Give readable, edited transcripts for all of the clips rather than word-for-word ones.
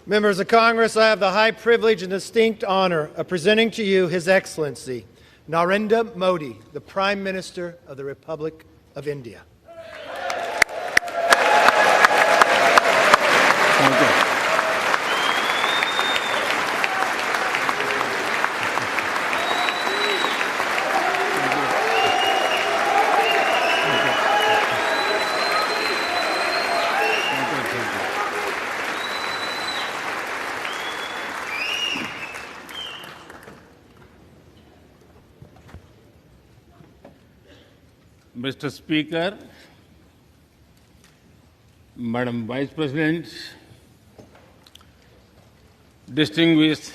Members of Congress, I have the high privilege and distinct honor of presenting to you His Excellency Narendra Modi, the Prime Minister of the Republic of India. Thank you. Mr. Speaker, Madam Vice President, distinguished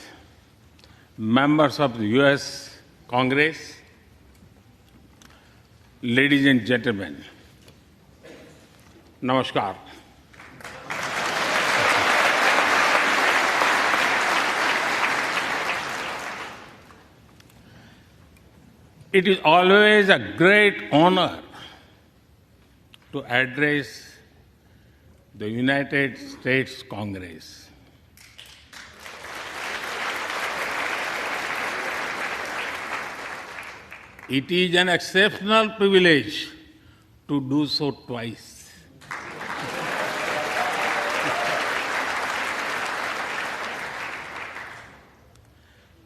members of the U.S. Congress, ladies and gentlemen, Namaskar. It is always a great honor to address the United States Congress. It is an exceptional privilege to do so twice.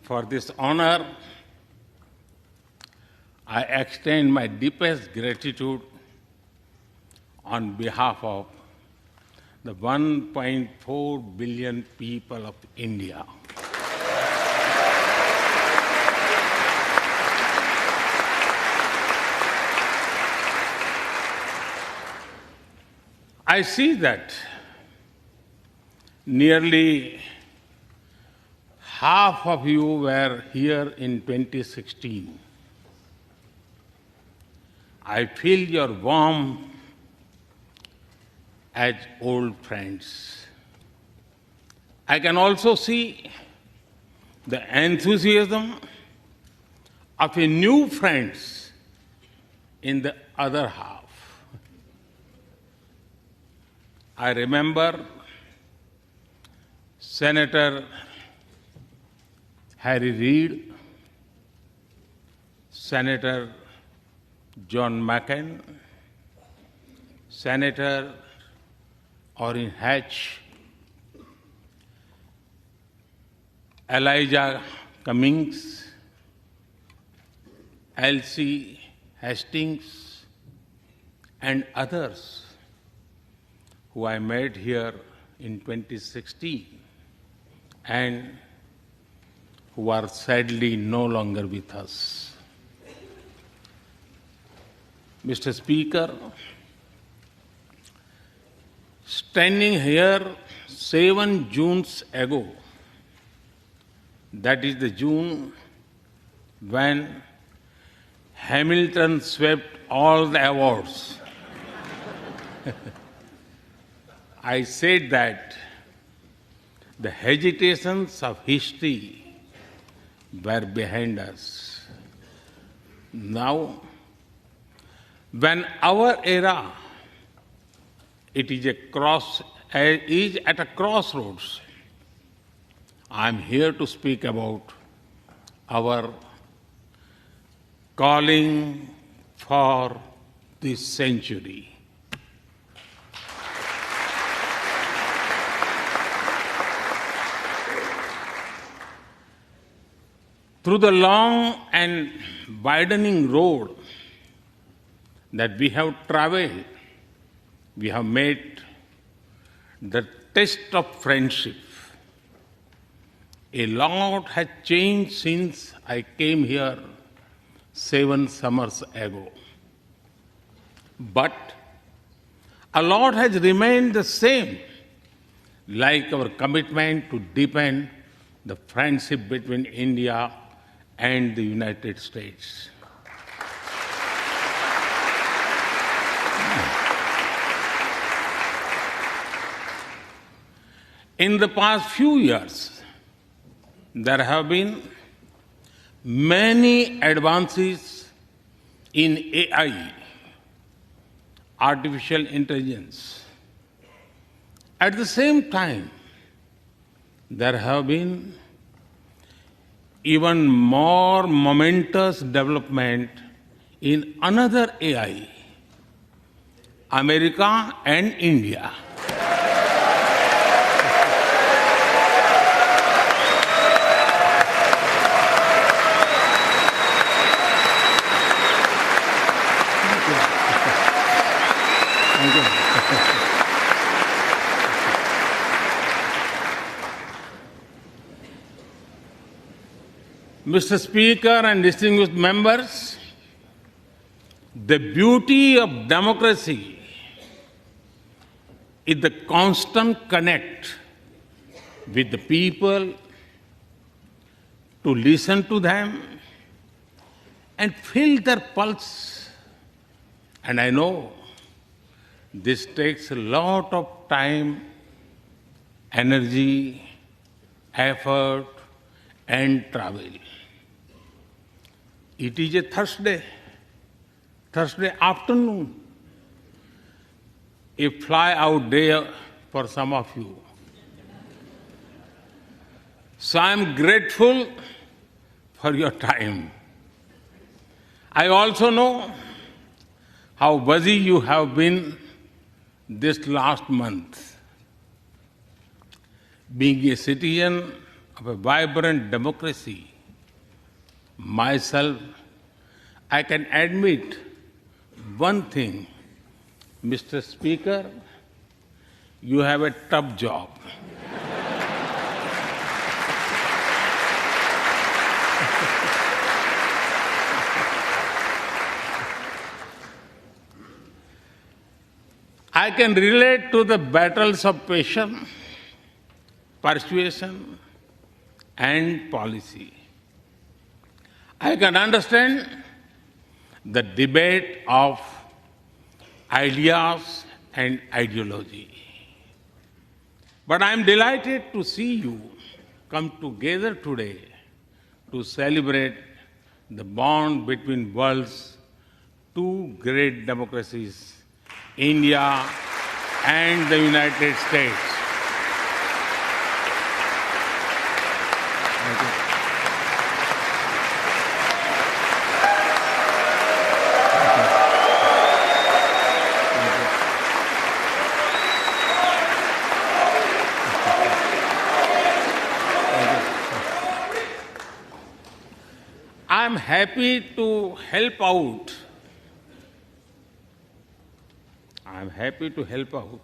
For this honor, I extend my deepest gratitude on behalf of the 1.4 billion people of India. I see that nearly half of you were here in 2016. I feel your warmth as old friends. I can also see the enthusiasm of a new friends in the other half. I remember Senator Harry Reid, Senator John McCain, Senator Orrin Hatch, Elijah Cummings, Elsie Hastings, and others who I met here in 2016 and who are sadly no longer with us. Mr. Speaker, standing here 7 Junes ago, that is the June when Hamilton swept all the awards, I said that the hesitations of history were behind us. Now, when our era is at a crossroads, I am here to speak about our calling for this century. Through the long and widening road that we have traveled, we have made the test of friendship. A lot has changed since I came here 7 summers ago. But a lot has remained the same, like our commitment to deepen the friendship between India and the United States. In the past few years, there have been many advances in AI, artificial intelligence. At the same time, there have been even more momentous development in another AI, America and India. Thank you. Mr. Speaker and distinguished members, the beauty of democracy is the constant connect with the people, to listen to them and feel their pulse. And I know this takes a lot of time, energy, effort, and travel. It is a Thursday afternoon, a fly-out day for some of you. So I am grateful for your time. I also know how busy you have been this last month. Being a citizen of a vibrant democracy, myself, I can admit one thing, Mr. Speaker, you have a tough job. I can relate to the battles of patience, persuasion, and policy. I can understand the debate of ideas and ideology. But I am delighted to see you come together today to celebrate the bond between world's two great democracies, India and the United States. Thank you. I'm happy to help out. I'm happy to help out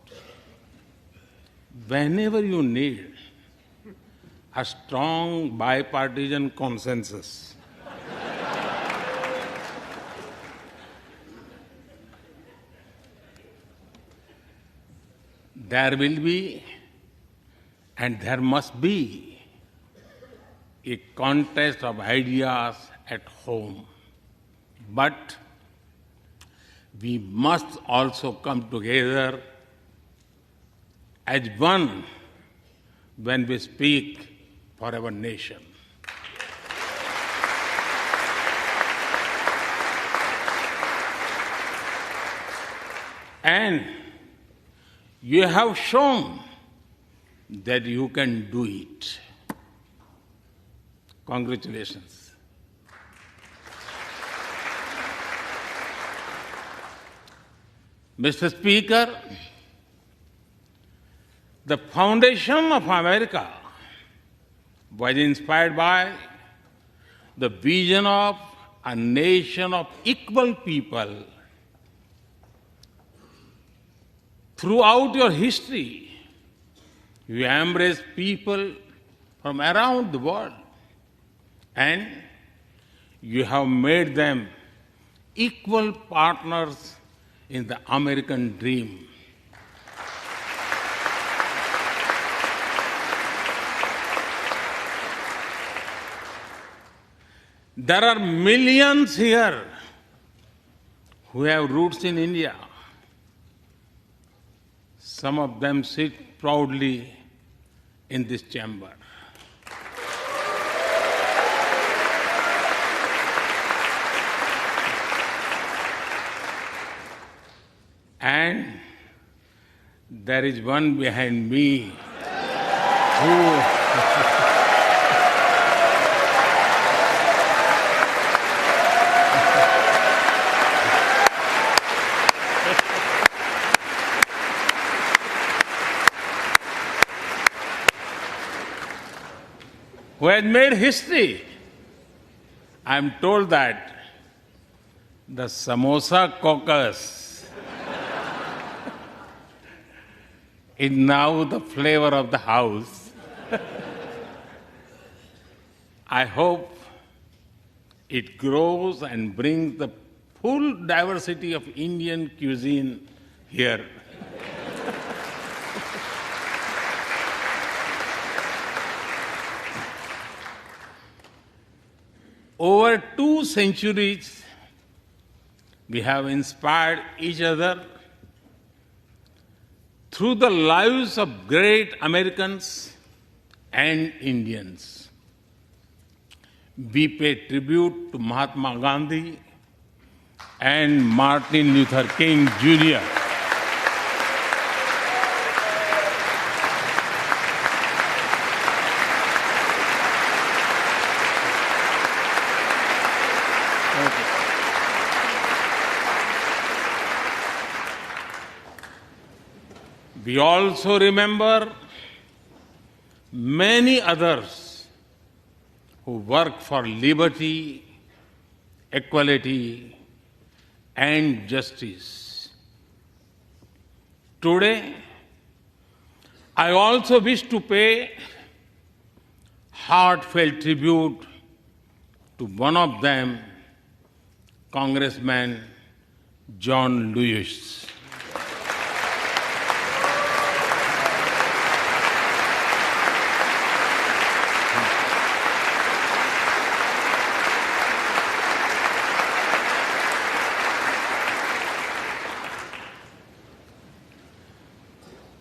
whenever you need a strong bipartisan consensus. There will be and there must be a contest of ideas at home. But we must also come together as one when we speak for our nation. And you have shown that you can do it. Congratulations. Mr. Speaker, the foundation of America was inspired by the vision of a nation of equal people. Throughout your history, you embraced people from around the world, and you have made them equal partners in the American dream. There are millions here who have roots in India. Some of them sit proudly in this chamber. And there is one behind me who who has made history. I am told that the Samosa caucus is now the flavor of the house. I hope it grows and brings the full diversity of Indian cuisine here. Over 2 centuries, we have inspired each other through the lives of great Americans and Indians. We pay tribute to Mahatma Gandhi and Martin Luther King Jr. We also remember many others who work for liberty, equality, and justice. Today, I also wish to pay heartfelt tribute to one of them, Congressman John Lewis.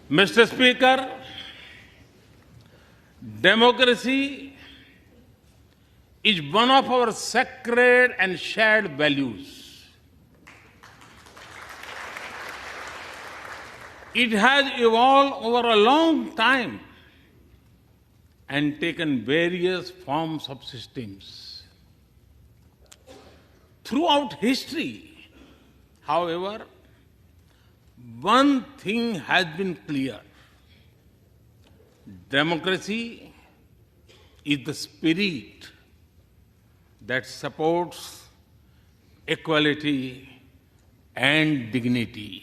Mr. Speaker, democracy is one of our sacred and shared values. It has evolved over a long time and taken various forms of systems. Throughout history, however, one thing has been clear. Democracy is the spirit that supports equality and dignity.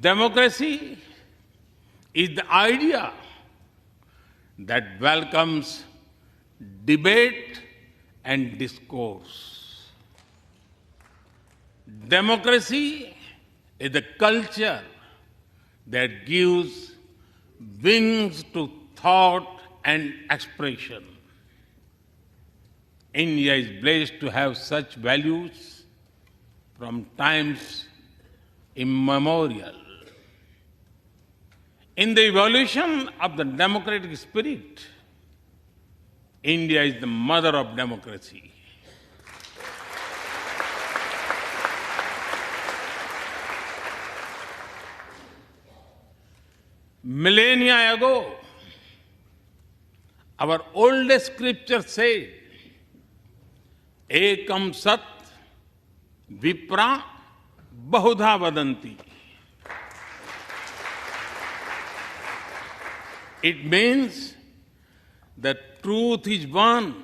Democracy is the idea that welcomes debate and discourse. Democracy is the culture that gives wings to thought and expression. India is blessed to have such values from times immemorial. In the evolution of the democratic spirit, India is the mother of democracy. Millennia ago, our oldest scripture said, Ekam Sat Vipra Bahudha Vadanti. It means that truth is one,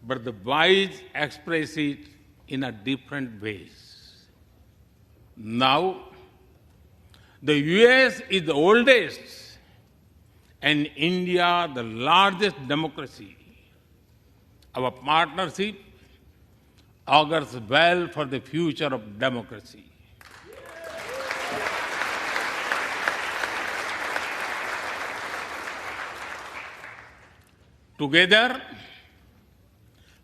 but the wise express it in a different ways. Now, the US is the oldest and India the largest democracy. Our partnership augurs well for the future of democracy. Together,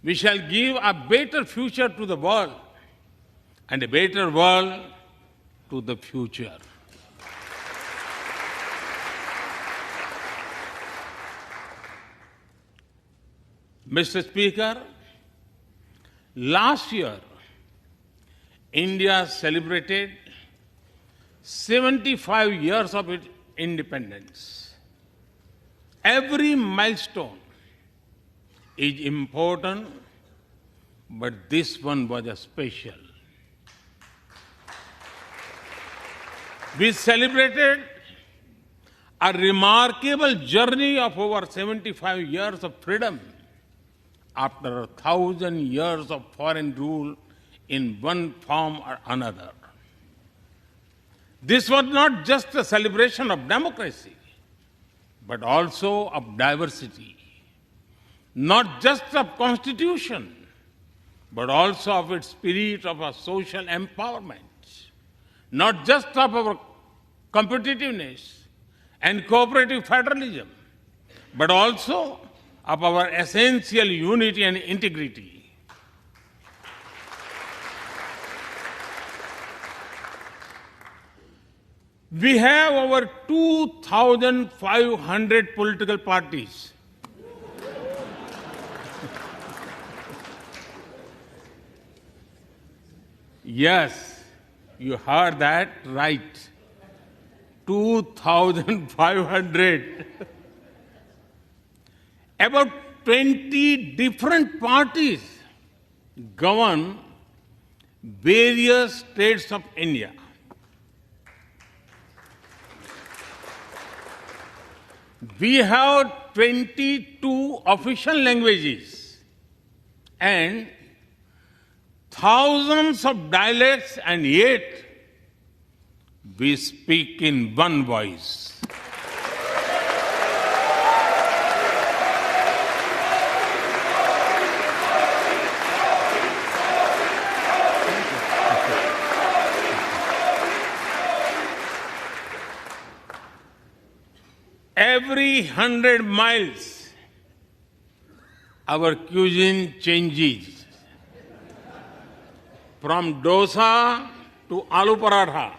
we shall give a better future to the world and a better world to the future. Mr. Speaker, last year, India celebrated 75 years of its independence. Every milestone is important, but this one was a special. We celebrated a remarkable journey of over 75 years of freedom after 1,000 years of foreign rule in one form or another. This was not just a celebration of democracy, but also of diversity. Not just of constitution, but also of its spirit of a social empowerment. Not just of our competitiveness and cooperative federalism, but also of our essential unity and integrity. We have over 2,500 political parties. Yes, you heard that right. 2,500. About 20 different parties govern various states of India. We have 22 official languages and thousands of dialects, and yet we speak in one voice. Every 100 miles, our cuisine changes from dosa to aloo paratha,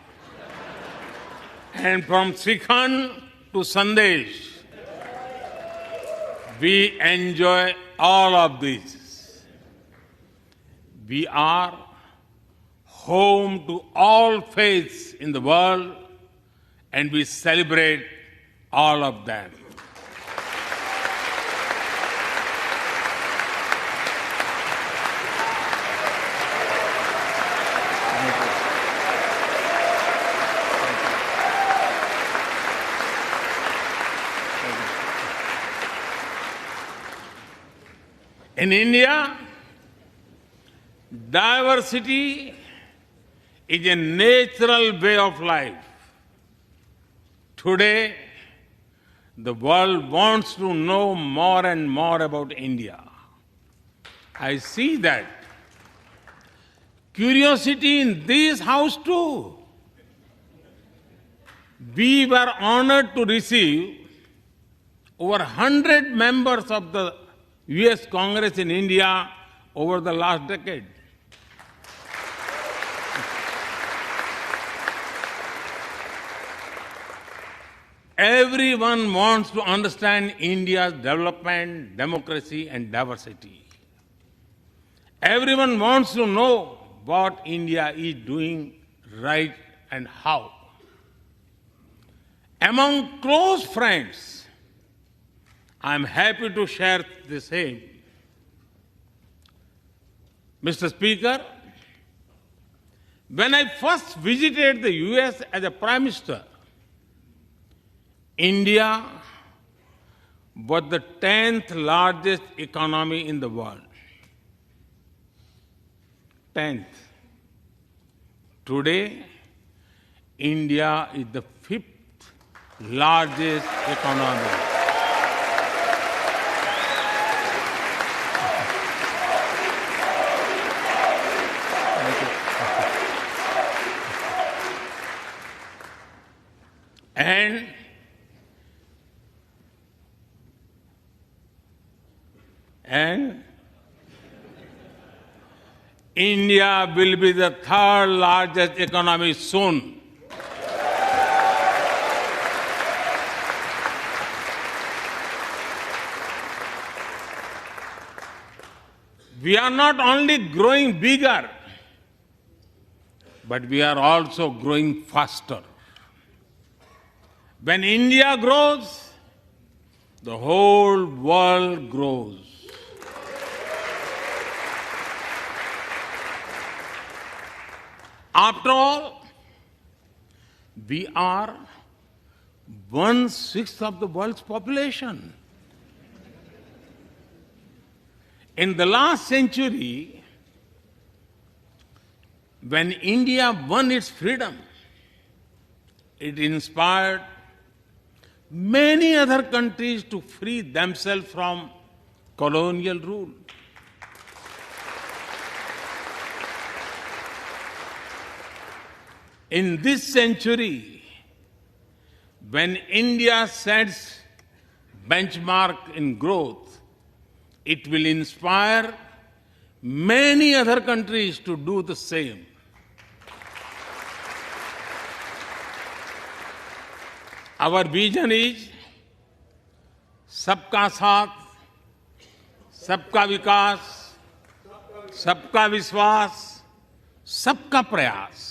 and from Sikhan to Sandesh. We enjoy all of this. We are home to all faiths in the world, and we celebrate all of them. In India, diversity is a natural way of life. Today, the world wants to know more and more about India. I see that. Curiosity in this house too. We were honored to receive over 100 members of the US Congress in India over the last decade. Everyone wants to understand India's development, democracy, and diversity. Everyone wants to know what India is doing right and how. Among close friends, I am happy to share the same. Mr. Speaker, when I first visited the US as a Prime Minister, India was the 10th largest economy in the world. 10th. Today, India is the 5th largest economy. And India will be the 3rd largest economy soon. We are not only growing bigger, but we are also growing faster. When India grows, the whole world grows. After all, we are 1/6 of the world's population. In the last century, when India won its freedom, it inspired many other countries to free themselves from colonial rule. In this century, when India sets benchmark in growth, it will inspire many other countries to do the same. Our vision is सबका साथ, सबका विकास, सबका विश्वास, सबका प्रयास.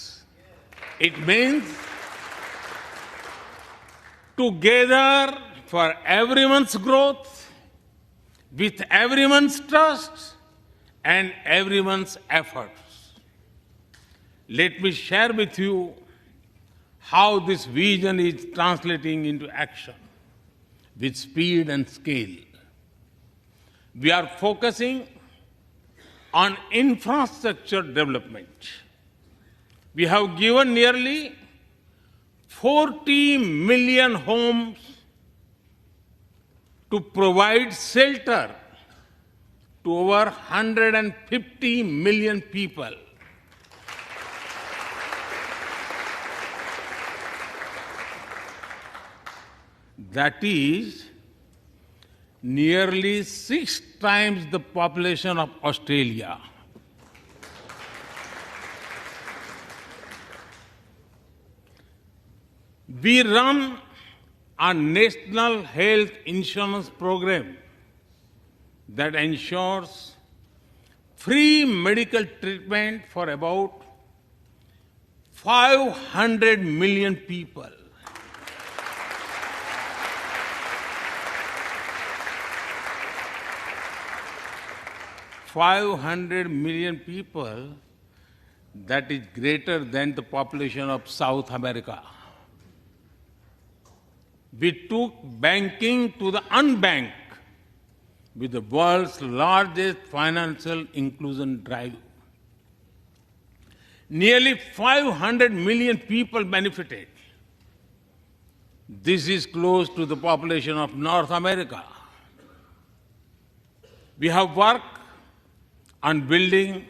It means together for everyone's growth, with everyone's trust and everyone's efforts. Let me share with you how this vision is translating into action with speed and scale. We are focusing on infrastructure development. We have given nearly 40 million homes to provide shelter to over 150 million people. That is nearly 6 times the population of Australia. We run a national health insurance program that ensures free medical treatment for about 500 million people. $500 million people, that is greater than the population of South America. We took banking to the unbanked with the world's largest financial inclusion drive. Nearly 500 million people benefited. This is close to the population of North America. We have worked on building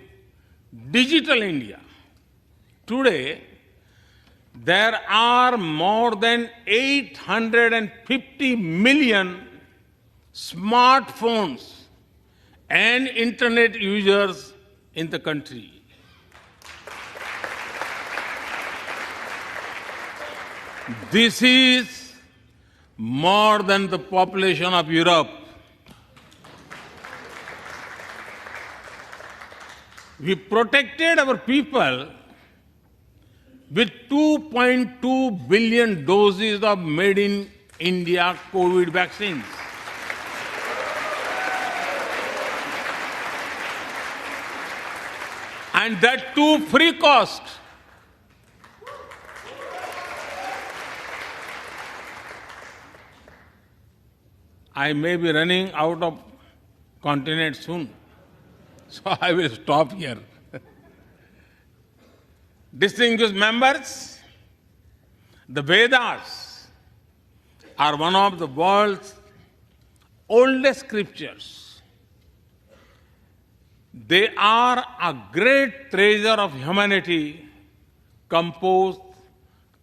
digital India. Today, there are more than 850 million smartphones and internet users in the country. This is more than the population of Europe. We protected our people with 2.2 billion doses of made in India COVID vaccines. And that too free cost. I may be running out of continent soon, so I will stop here. Distinguished members, the Vedas are one of the world's oldest scriptures. They are a great treasure of humanity composed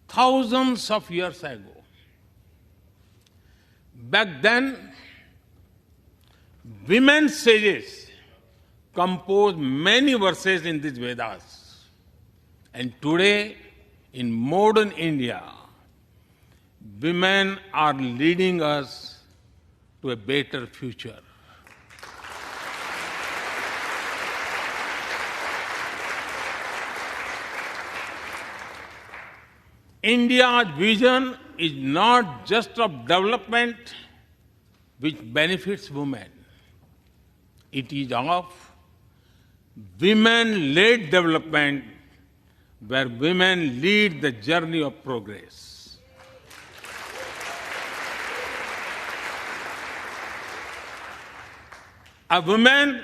thousands of years ago. Back then, women sages composed many verses in these Vedas. And today, in modern India, women are leading us to a better future. India's vision is not just of development which benefits women. It is of women-led development where women lead the journey of progress. A woman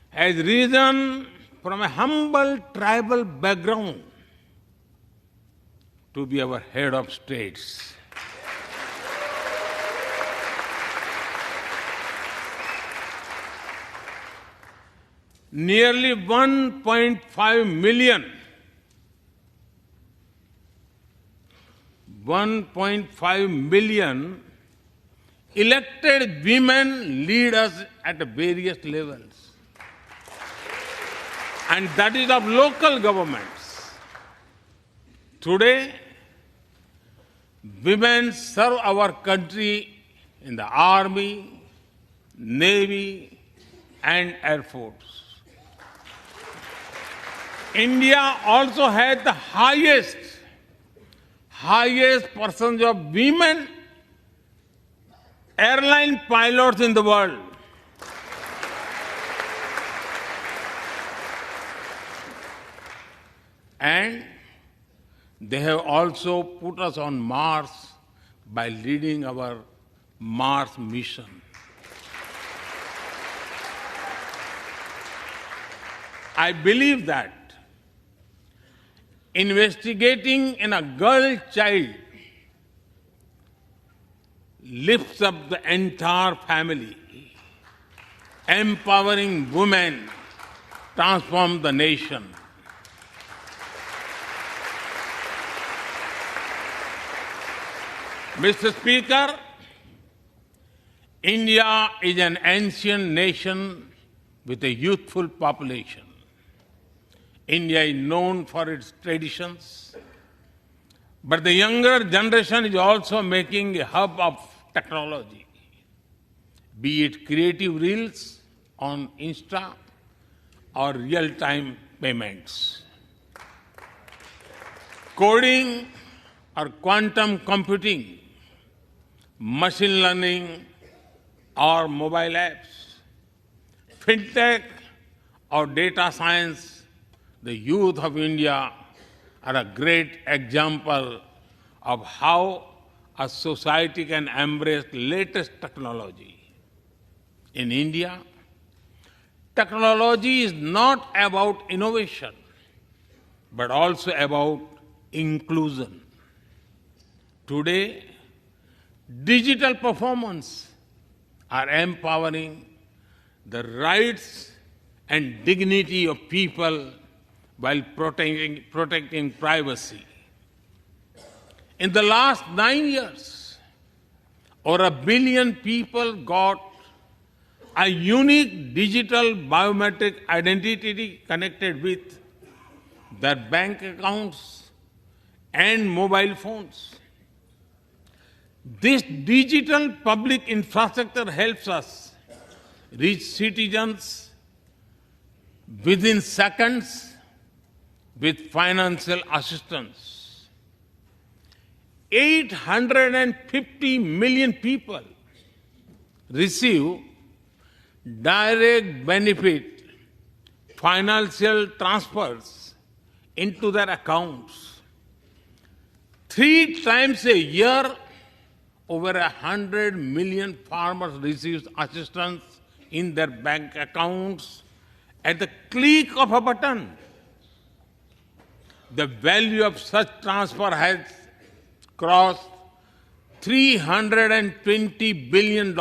has risen from a humble tribal background to be our head of states. Nearly 1.5 million, 1.5 million elected women lead us at various levels. And that is of local governments. Today, women serve our country in the Army, Navy, and Air Force. India also has the highest percentage of women airline pilots in the world. And they have also put us on Mars by leading our Mars mission. I believe that investigating in a girl child lifts up the entire family. Empowering women transforms the nation. Mr. Speaker, India is an ancient nation with a youthful population. India is known for its traditions, but the younger generation is also making a hub of technology, be it creative reels on Insta or real-time payments. Coding or quantum computing, machine learning or mobile apps, fintech or data science, the youth of India are a great example of how a society can embrace latest technology. In India, technology is not about innovation, but also about inclusion. Today, digital performance are empowering the rights and dignity of people while protecting privacy. In the last 9 years, over 1 billion people got a unique digital biometric identity connected with their bank accounts and mobile phones. This digital public infrastructure helps us reach citizens within seconds with financial assistance. 850 million people receive direct benefit financial transfers into their accounts. 3 times a year, over 100 million farmers receive assistance in their bank accounts at the click of a button. The value of such transfer has crossed $320 billion.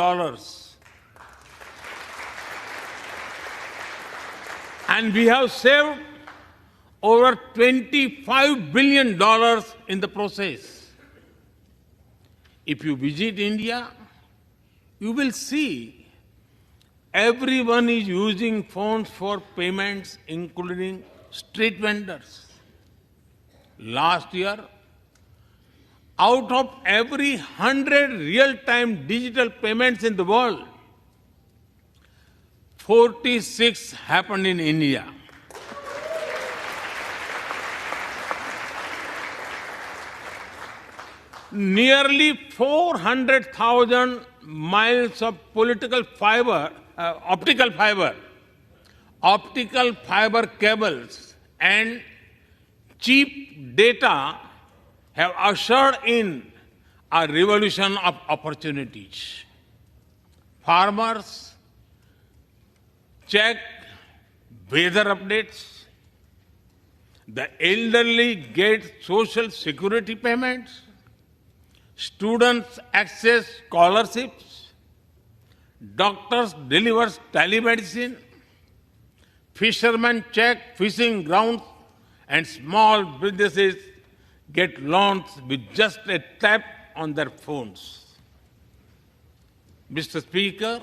And we have saved over $25 billion in the process. If you visit India, you will see everyone is using phones for payments, including street vendors. Last year, out of every 100 real-time digital payments in the world, 46 happened in India. Nearly 400,000 miles of optical fiber cables, and cheap data have ushered in a revolution of opportunities. Farmers check weather updates, the elderly get social security payments, students access scholarships, doctors deliver telemedicine, fishermen check fishing grounds, and small businesses get loans with just a tap on their phones. Mr. Speaker,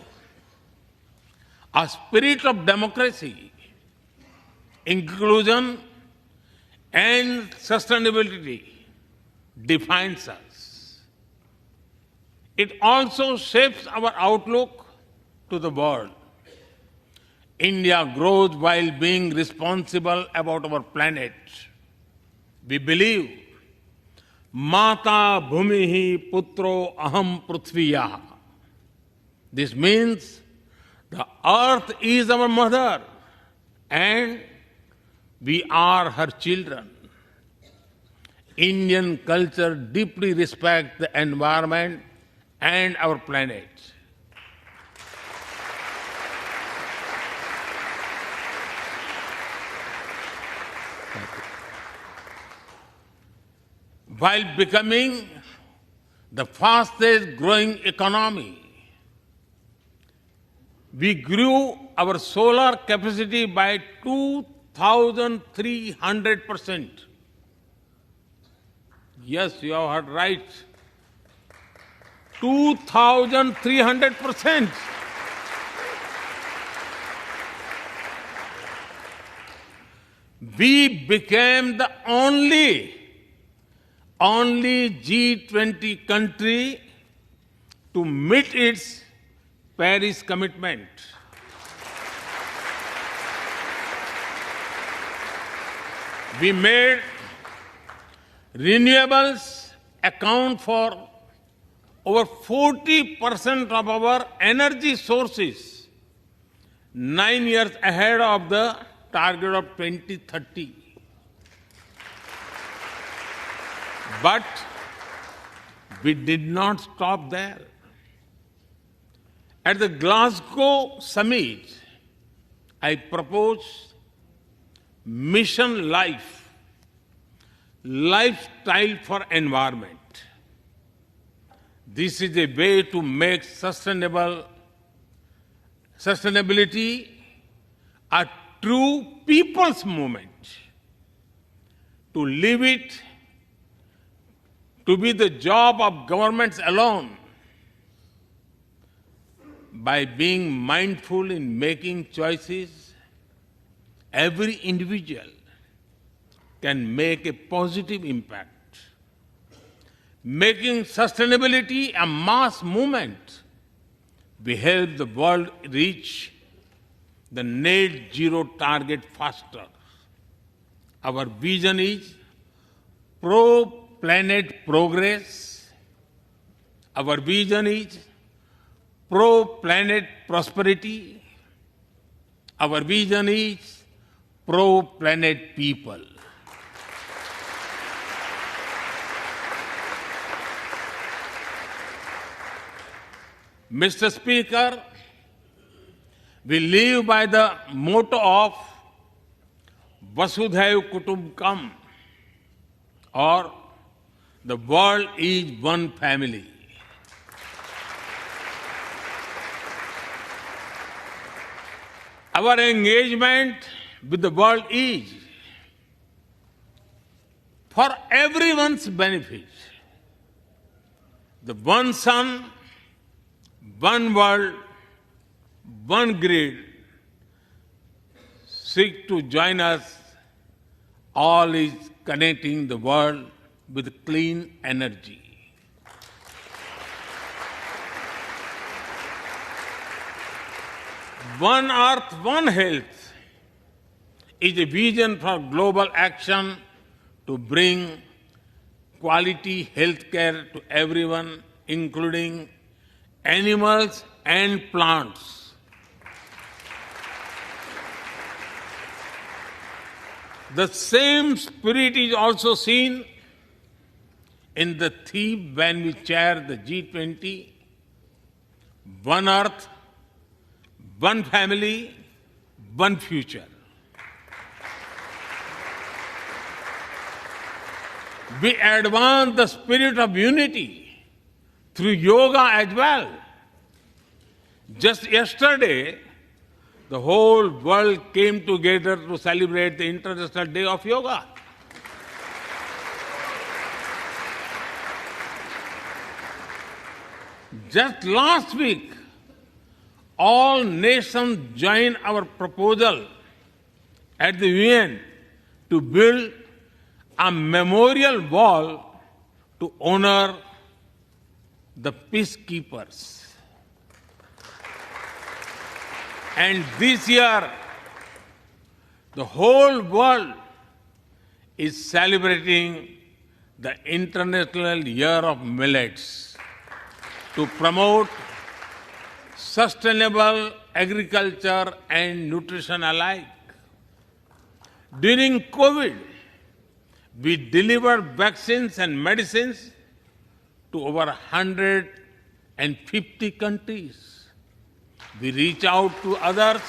a spirit of democracy, inclusion, and sustainability defines us. It also shapes our outlook to the world. India grows while being responsible about our planet. We believe, Mata Bhumihi Putro Aham Prithviya. This means the earth is our mother and we are her children. Indian culture deeply respects the environment and our planet. While becoming the fastest growing economy, we grew our solar capacity by 2,300%. Yes, you have heard right. 2,300%. We became the only G20 country to meet its Paris commitment. We made renewables account for over 40% of our energy sources, 9 years ahead of the target of 2030. But we did not stop there. At the Glasgow summit, I proposed Mission Life, lifestyle for environment. This is a way to make sustainability a true people's movement. To live it, to be the job of governments alone. By being mindful in making choices, every individual can make a positive impact. Making sustainability a mass movement, we help the world reach the net zero target faster. Our vision is pro-planet progress. Our vision is pro-planet prosperity. Our vision is pro-planet people. Mr. Speaker, we live by the motto of Vasudhaiv Kutumbakam, or the world is one family. Our engagement with the world is for everyone's benefit. The one sun, one world, one grid seek to join us. All is connecting the world with clean energy. One Earth, One Health is a vision for global action to bring quality health care to everyone, including animals and plants. The same spirit is also seen in the theme when we chair the G20, One Earth, One Family, One Future. We advance the spirit of unity through yoga as well. Just yesterday, the whole world came together to celebrate the International Day of Yoga. Just last week, all nations joined our proposal at the UN to build a memorial wall to honor the peacekeepers. And this year, the whole world is celebrating the International Year of Millets to promote sustainable agriculture and nutrition alike. During COVID, we delivered vaccines and medicines to over 150 countries. We reach out to others,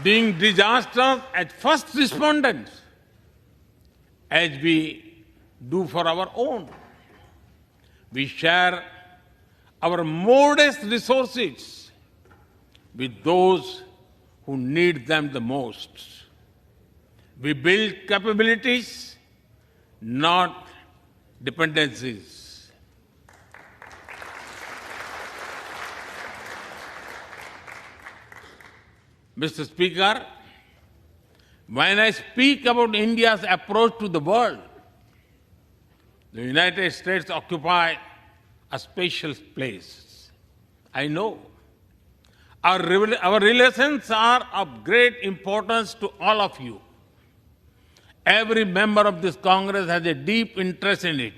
being disasters as first responders, as we do for our own. We share our modest resources with those who need them the most. We build capabilities, not dependencies. Mr. Speaker, when I speak about India's approach to the world, the United States occupy a special place. I know. Our relations are of great importance to all of you. Every member of this Congress has a deep interest in it.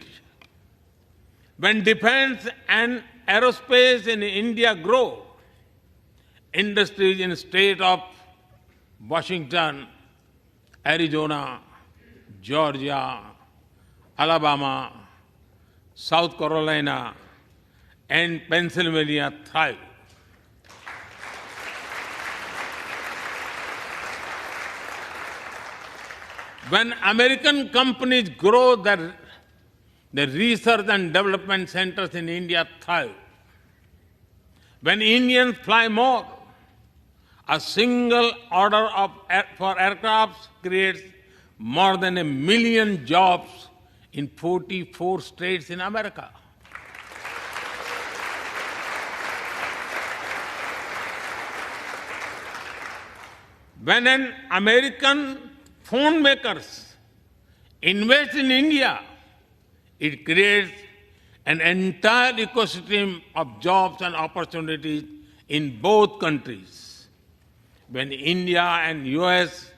When defense and aerospace in India grow, industries in the state of Washington, Arizona, Georgia, Alabama, South Carolina, and Pennsylvania thrive. When American companies grow, their research and development centers in India thrive. When Indians fly more, a single order for aircraft creates more than 1 million jobs in 44 states in America. When an American phone makers invest in India, it creates an entire ecosystem of jobs and opportunities in both countries. When India and US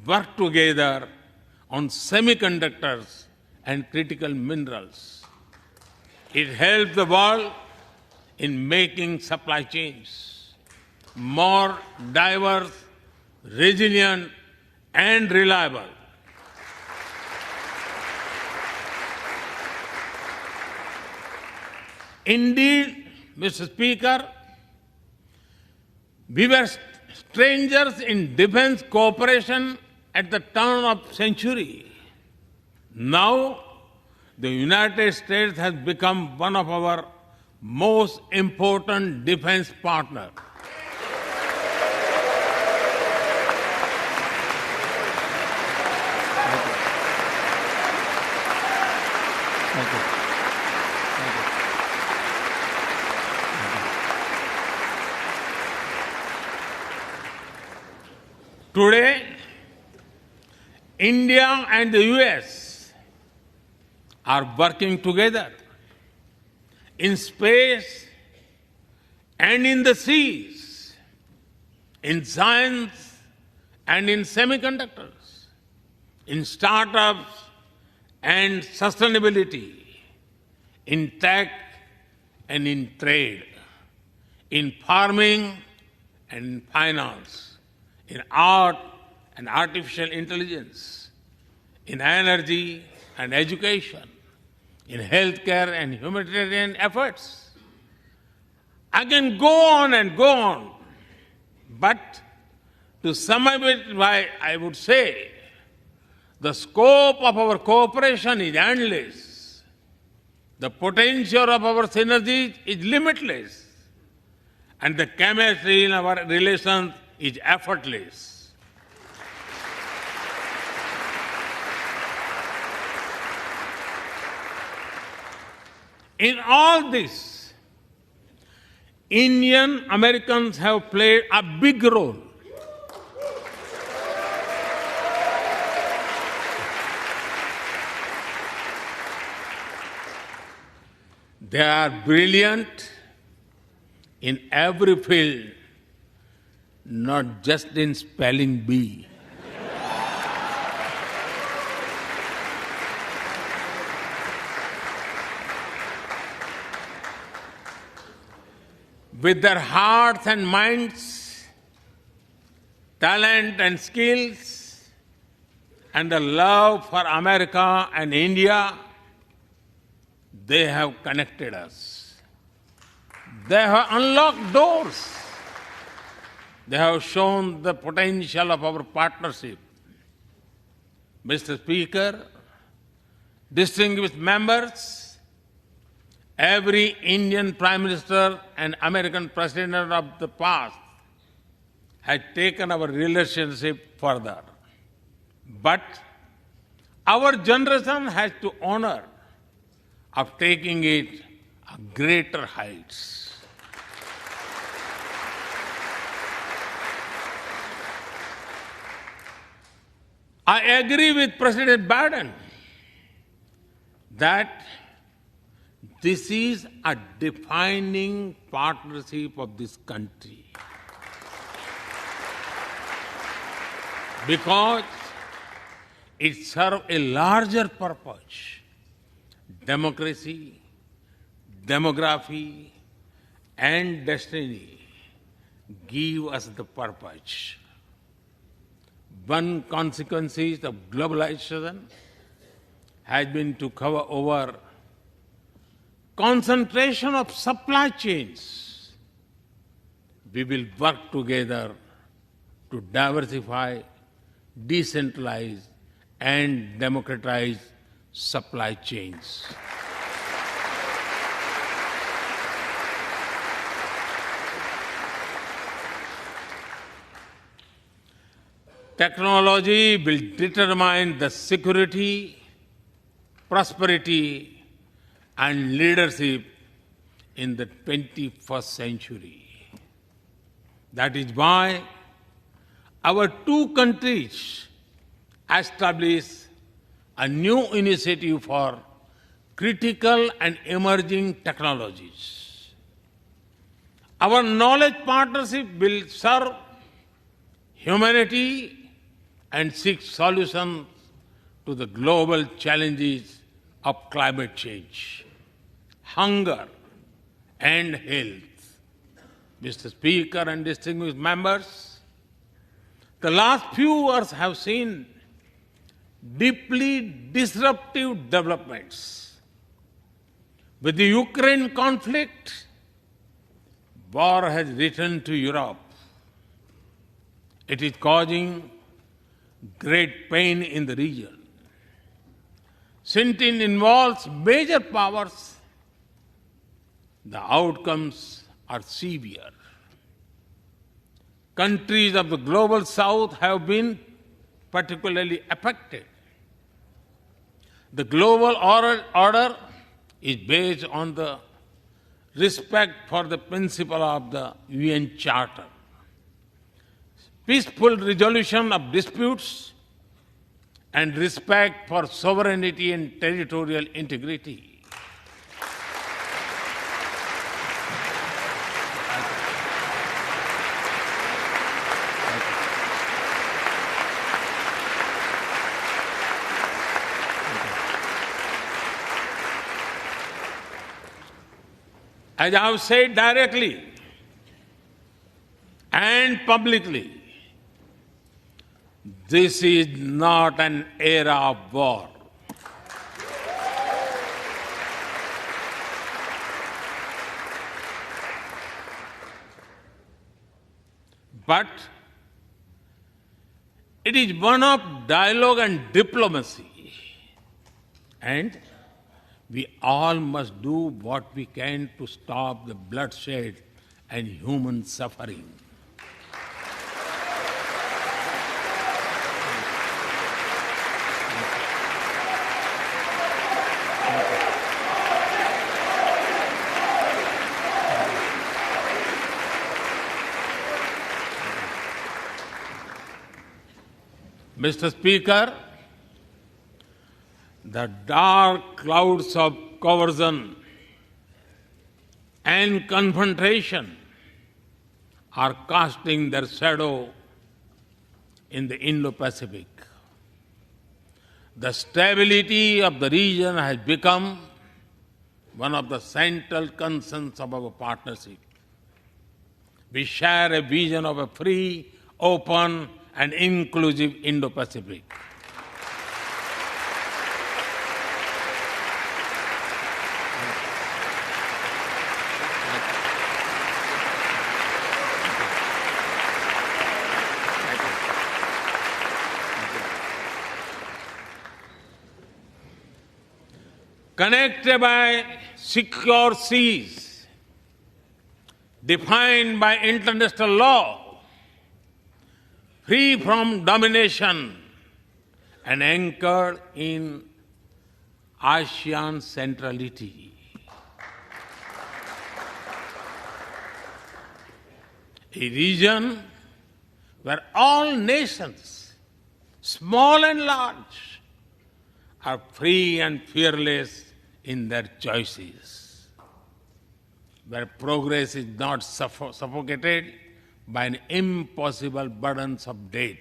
work together on semiconductors and critical minerals, it helps the world in making supply chains more diverse, resilient, and reliable. Indeed, Mr. Speaker, we were strangers in defense cooperation at the turn of century. Now, the United States has become one of our most important defense partners. Thank you. Today, India and the US are working together in space and in the seas, in science and in semiconductors, in startups and sustainability, in tech and in trade, in farming and in finance, in art and artificial intelligence, in energy and education, in healthcare and humanitarian efforts. I can go on and go on, but to sum up it, I would say the scope of our cooperation is endless. The potential of our synergies is limitless. And the chemistry in our relations is effortless. In all this, Indian Americans have played a big role. They are brilliant in every field, not just in spelling bee. With their hearts and minds, talent and skills, and the love for America and India, they have connected us. They have unlocked doors. They have shown the potential of our partnership. Mr. Speaker, distinguished members, every Indian Prime Minister and American President of the past has taken our relationship further. But our generation has to honor of taking it to greater heights. I agree with President Biden that this is a defining partnership of this country. Because it serves a larger purpose. Democracy, demography, and destiny give us the purpose. One consequence of globalization has been to cover over concentration of supply chains. We will work together to diversify, decentralize, and democratize supply chains. Technology will determine the security, prosperity, and leadership in the 21st century. That is why our two countries established a new initiative for critical and emerging technologies. Our knowledge partnership will serve humanity and seek solutions to the global challenges of climate change, hunger, and health. Mr. Speaker and distinguished members, the last few years have seen deeply disruptive developments. With the Ukraine conflict, war has returned to Europe. It is causing great pain in the region. Since it involves major powers, the outcomes are severe. Countries of the global south have been particularly affected. The global order is based on the respect for the principle of the UN Charter, peaceful resolution of disputes, and respect for sovereignty and territorial integrity. As I have said directly and publicly, this is not an era of war. But it is one of dialogue and diplomacy. And we all must do what we can to stop the bloodshed and human suffering. Mr. Speaker, the dark clouds of coercion and confrontation are casting their shadow in the Indo-Pacific. The stability of the region has become one of the central concerns of our partnership. We share a vision of a free, open, and inclusive Indo-Pacific. Connected by secure seas, defined by international law, free from domination, and anchored in ASEAN centrality. A region where all nations, small and large, are free and fearless in their choices, where progress is not suffocated by an impossible burdens of debt.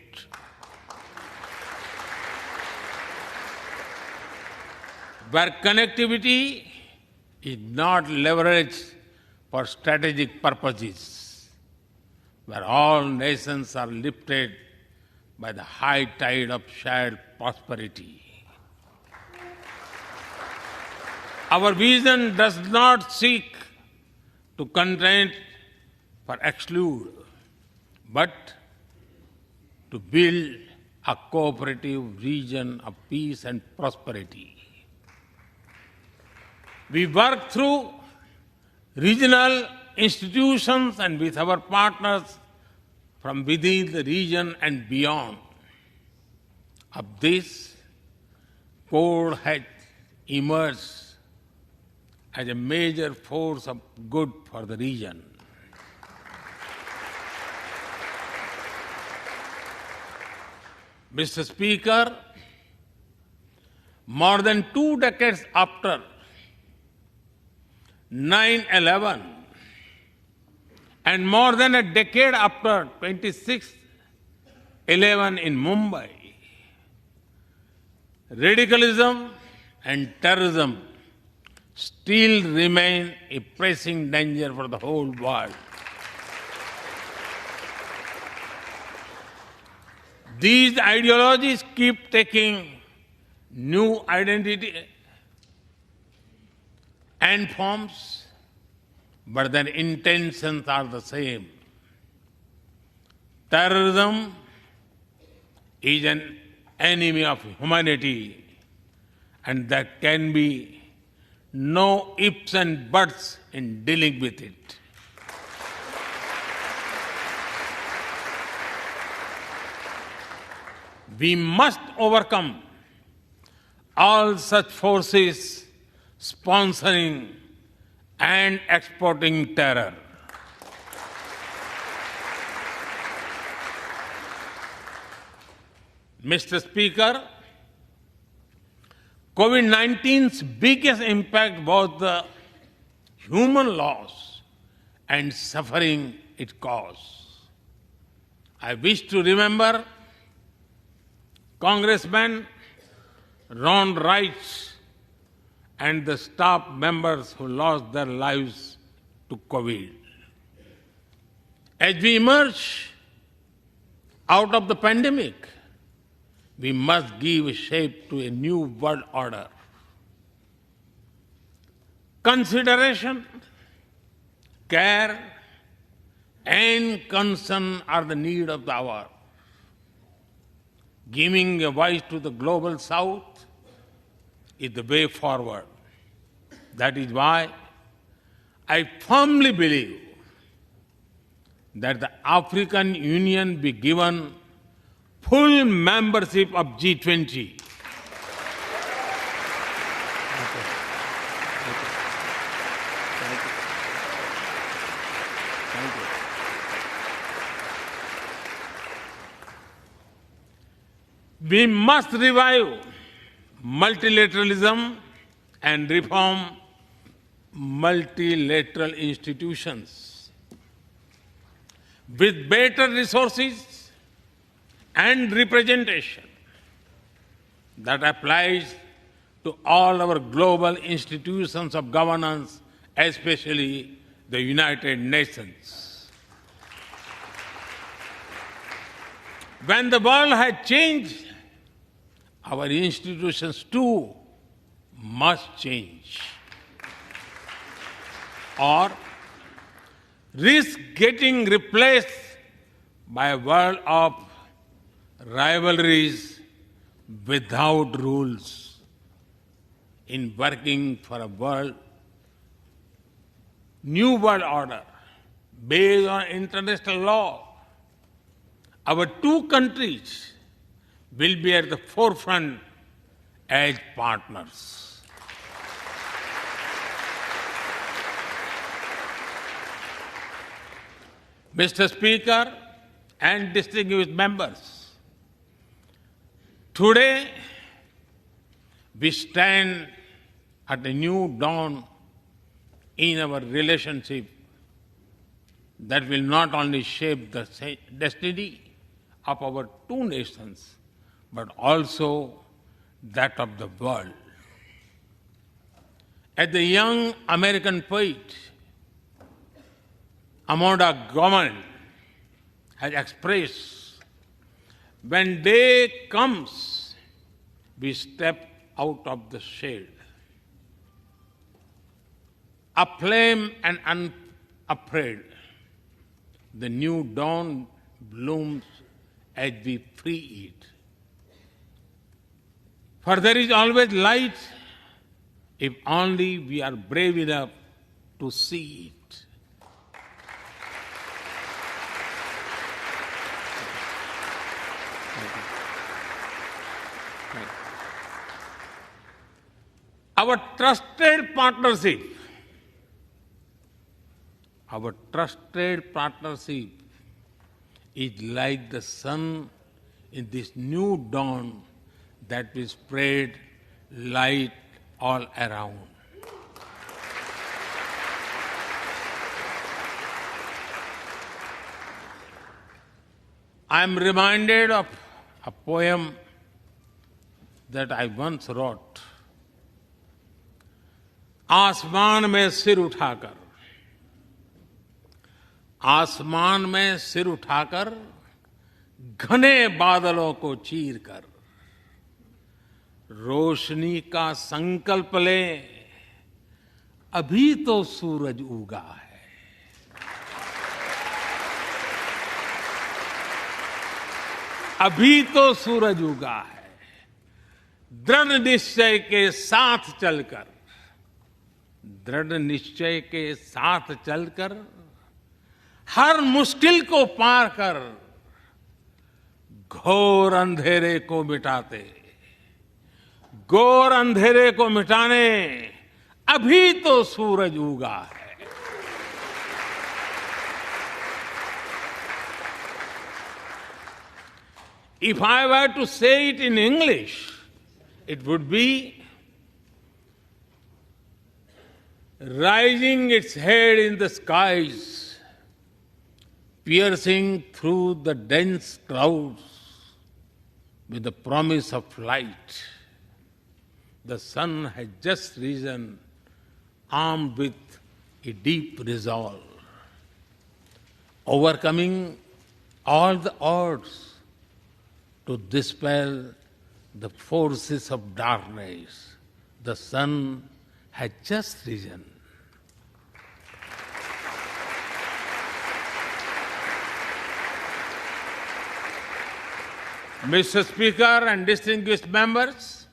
Where connectivity is not leveraged for strategic purposes, where all nations are lifted by the high tide of shared prosperity. Our vision does not seek to contain or exclude, but to build a cooperative region of peace and prosperity. We work through regional institutions and with our partners from within the region and beyond. Of this, Code has emerged as a major force of good for the region. Mr. Speaker, more than 2 decades after 9/11 and more than a decade after 26/11 in Mumbai, radicalism and terrorism still remain a pressing danger for the whole world. These ideologies keep taking new identity and forms, but their intentions are the same. Terrorism is an enemy of humanity, and there can be no ifs and buts in dealing with it. We must overcome all such forces sponsoring and exporting terror. Mr. Speaker, COVID-19's biggest impact was the human loss and suffering it caused. I wish to remember Congressman Ron Wright and the staff members who lost their lives to COVID. As we emerge out of the pandemic, we must give shape to a new world order. Consideration, care, and concern are the need of the hour. Giving a voice to the global south is the way forward. That is why I firmly believe that the African Union be given full membership of G20. We must revive multilateralism and reform multilateral institutions. With better resources and representation that applies to all our global institutions of governance, especially the United Nations. When the world has changed, our institutions too must change, or risk getting replaced by a world of rivalries without rules. In working for a new world order based on international law, our two countries will be at the forefront as partners. Mr. Speaker and distinguished members, today we stand at a new dawn in our relationship that will not only shape the destiny of our two nations, but also that of the world. As the young American poet Amanda Gorman has expressed, when day comes, we step out of the shade. Aflame and unafraid, the new dawn blooms as we free it. For there is always light if only we are brave enough to see it. Our trusted partnership is like the sun in this new dawn that will spread light all around. I am reminded of a poem that I once wrote. आसमान में सिर उठाकर घने बादलों को चीर कर रोशनी का संकल्प ले, अभी तो सूरज उगा है। अभी तो सूरज उगा है। दृढ़ निश्चय के साथ चलकर हर मुश्किल को पार कर घोर अंधेरे को मिटाने अभी तो सूरज उगा है। If I were to say it in English, it would be rising its head in the skies, piercing through the dense clouds with the promise of light. The sun has just risen, armed with a deep resolve, overcoming all the odds to dispel the forces of darkness. The sun had just risen. Mr. Speaker and distinguished members,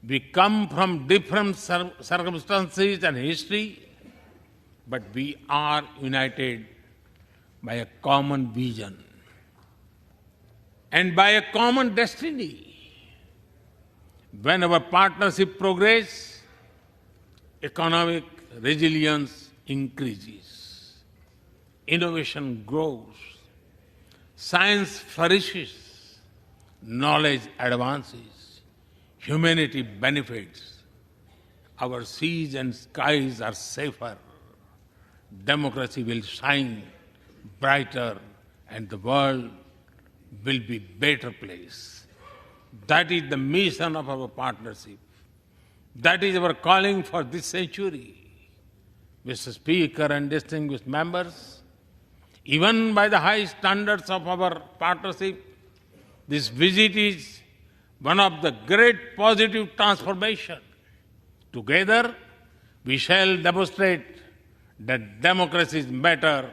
we come from different circumstances and history, but we are united by a common vision and by a common destiny. When our partnership progresses, economic resilience increases, innovation grows, science flourishes, knowledge advances, humanity benefits, our seas and skies are safer, democracy will shine brighter, and the world will be a better place. That is the mission of our partnership. That is our calling for this century. Mr. Speaker and distinguished members, even by the high standards of our partnership, this visit is one of the great positive transformation. Together, we shall demonstrate that democracies matter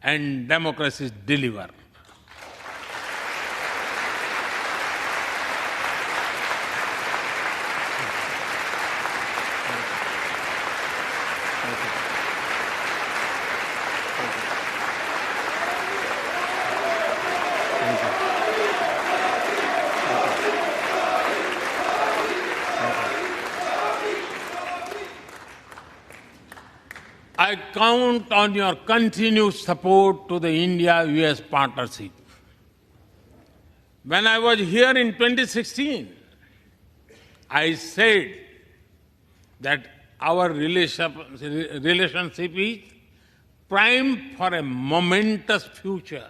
and democracies deliver. I count on your continued support to the India-US partnership. When I was here in 2016, I said that our relationship is primed for a momentous future.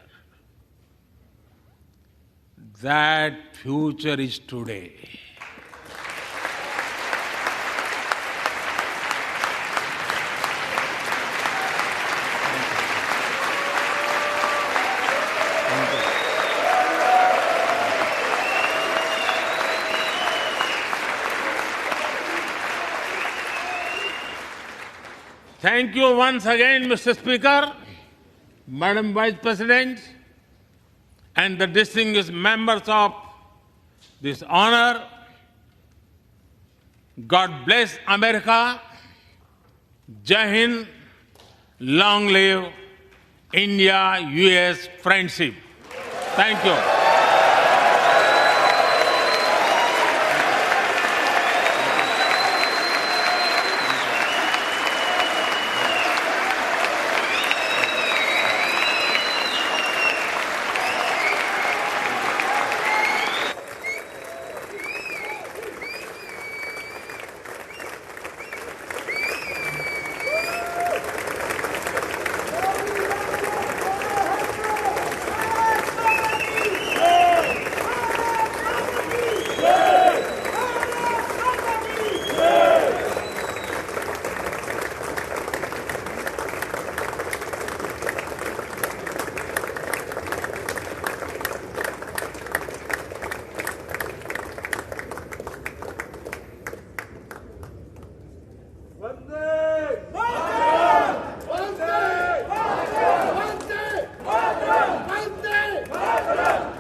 That future is today. Thank you once again, Mr. Speaker, Madam Vice President, and the distinguished members of this honor. God bless America. Jai Hind. Long live India-US friendship. Thank you.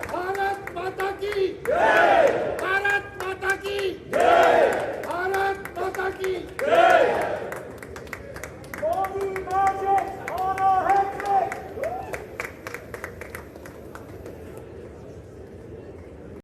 Bharat माता की जय।